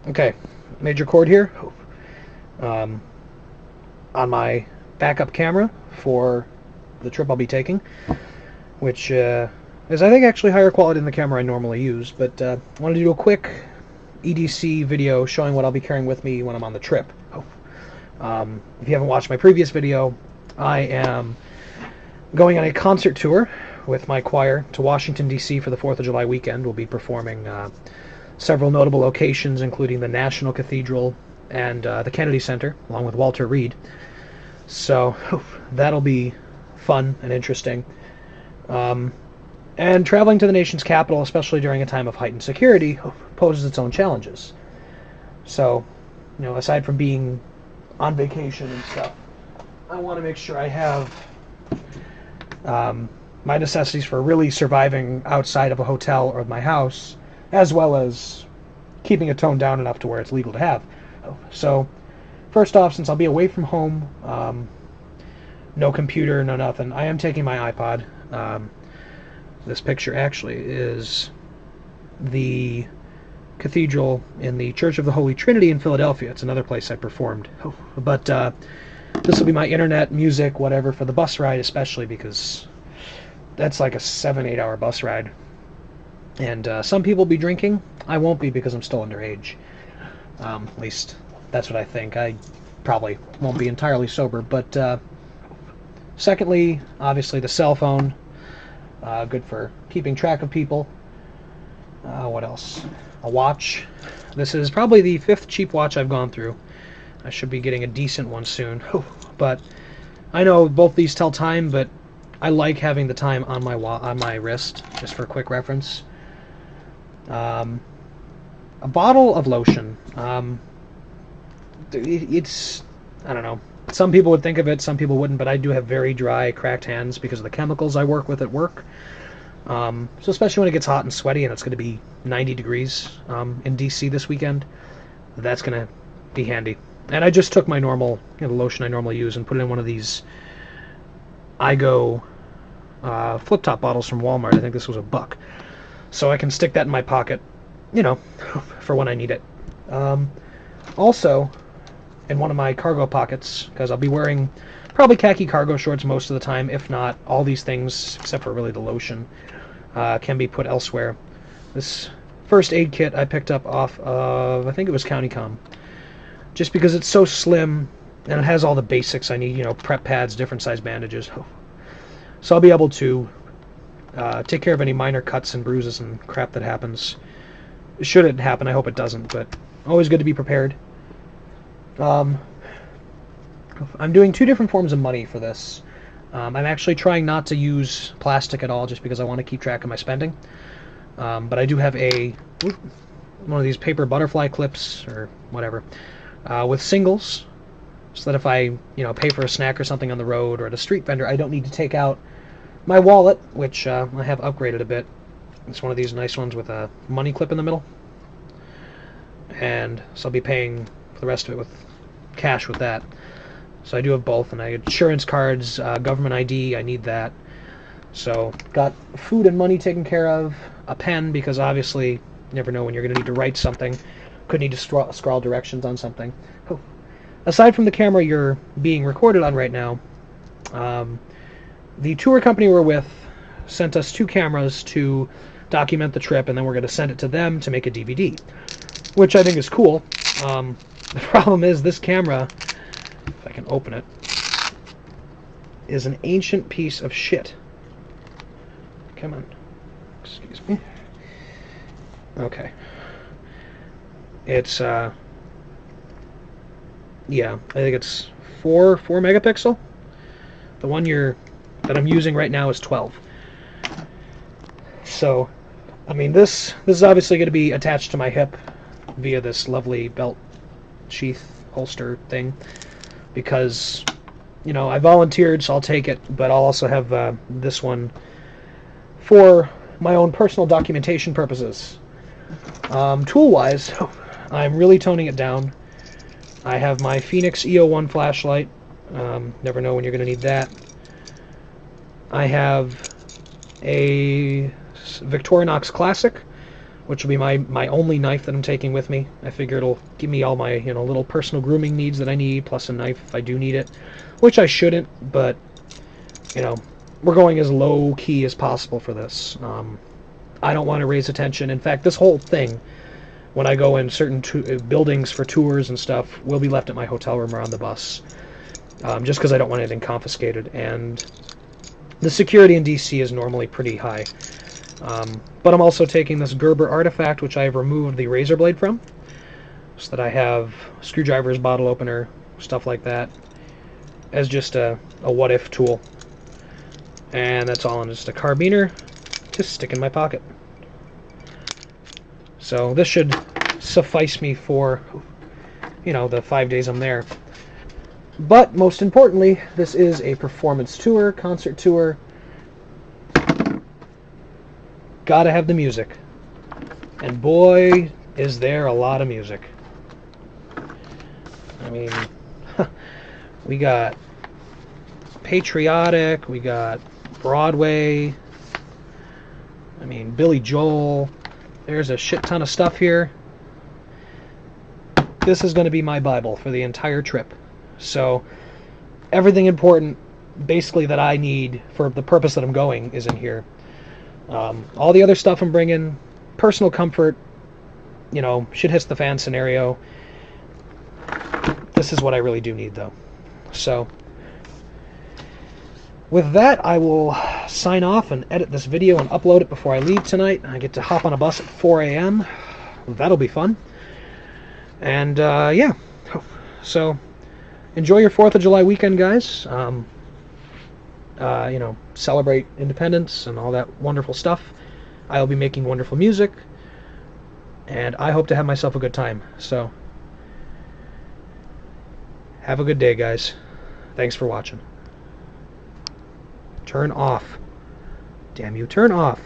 Okay, major chord here um, on my backup camera for the trip I'll be taking, which is I think actually higher quality than the camera I normally use. But I wanted to do a quick EDC video showing what I'll be carrying with me when I'm on the trip. If you haven't watched my previous video, I am going on a concert tour with my choir to Washington, D.C. for the 4th of July weekend. We'll be performing several notable locations, including the National Cathedral and the Kennedy Center, along with Walter Reed. So that'll be fun and interesting. And traveling to the nation's capital, especially during a time of heightened security, poses its own challenges. So, aside from being on vacation and stuff, I want to make sure I have my necessities for really surviving outside of a hotel or my house, as well as keeping it toned down enough to where it's legal to have. So, first off, since I'll be away from home, no computer, no nothing, I am taking my iPod. This picture actually is the cathedral in the Church of the Holy Trinity in Philadelphia. It's another place I performed. But this will be my internet, music, whatever, for the bus ride, especially because that's like a 7-8 hour bus ride. And some people will be drinking. I won't be because I'm still underage. At least that's what I think. I probably won't be entirely sober. But secondly, obviously the cell phone. Good for keeping track of people. What else? A watch. This is probably the 5th cheap watch I've gone through. I should be getting a decent one soon. But I know both these tell time, but I like having the time on my wrist, just for quick reference. A bottle of lotion. It's, I don't know. Some people would think of it, some people wouldn't, but I do have very dry, cracked hands because of the chemicals I work with at work. So especially when it gets hot and sweaty and it's going to be 90 degrees in DC this weekend, that's going to be handy. And I just took my normal, the lotion I normally use and put it in one of these iGo flip-top bottles from Walmart. I think this was $1. So I can stick that in my pocket, for when I need it. Also, in one of my cargo pockets, because I'll be wearing probably khaki cargo shorts most of the time. If not, all these things, except for really the lotion, can be put elsewhere. This first aid kit I picked up off of, I think it was CountyCom, just because it's so slim and it has all the basics I need, prep pads, different size bandages. So I'll be able to take care of any minor cuts and bruises and crap that happens. Should it happen, I hope it doesn't, but always good to be prepared. I'm doing 2 different forms of money for this. I'm actually trying not to use plastic at all just because I want to keep track of my spending. But I do have one of these paper butterfly clips or whatever with singles, so that if I pay for a snack or something on the road or at a street vendor, I don't need to take out my wallet, which I have upgraded a bit. It's one of these nice ones with a money clip in the middle. And so I'll be paying for the rest of it with cash with that. So I do have both, and I have insurance cards, government ID, I need that. So got food and money taken care of, a pen, because obviously you never know when you're going to need to write something. Could need to scrawl directions on something. Aside from the camera you're being recorded on right now, the tour company we're with sent us 2 cameras to document the trip, and then we're going to send it to them to make a DVD, which I think is cool. The problem is this camera, if I can open it, is an ancient piece of shit. Come on. Excuse me. Okay. It's, yeah, I think it's 4 megapixel. The one that I'm using right now is 12. So, I mean, this is obviously going to be attached to my hip via this lovely belt sheath holster thing, because I volunteered, so I'll take it, but I'll also have this one for my own personal documentation purposes. Tool wise, I'm really toning it down. I have my Phoenix EO1 flashlight. Never know when you're going to need that. I have a Victorinox Classic which will be my only knife that I'm taking with me. I figure it'll give me all my little personal grooming needs that I need, plus a knife if I do need it, which I shouldn't, but we're going as low key as possible for this. I don't want to raise attention. In fact, this whole thing, when I go in certain buildings for tours and stuff, will be left at my hotel room or on the bus, just because I don't want anything confiscated. And the security in DC is normally pretty high. But I'm also taking this Gerber artifact, which I have removed the razor blade from, so that I have screwdrivers, bottle opener, stuff like that, as just a what-if tool. And that's all in just a carabiner to stick in my pocket. So this should suffice me for, the 5 days I'm there. But most importantly, this is a performance tour, concert tour. Gotta have the music. And boy, is there a lot of music. I mean, we got patriotic, we got Broadway, I mean, Billy Joel. There's a shit ton of stuff here. This is going to be my Bible for the entire trip. So, everything important, basically, that I need for the purpose that I'm going is in here. All the other stuff I'm bringing, personal comfort, shit hits the fan scenario. This is what I really do need, though. So, with that, I will sign off and edit this video and upload it before I leave tonight. I get to hop on a bus at 4 a.m. That'll be fun. And, yeah. So, enjoy your 4th of July weekend, guys. Celebrate independence and all that wonderful stuff. I'll be making wonderful music, and I hope to have myself a good time. So, have a good day, guys. Thanks for watching. Turn off. Damn you, turn off.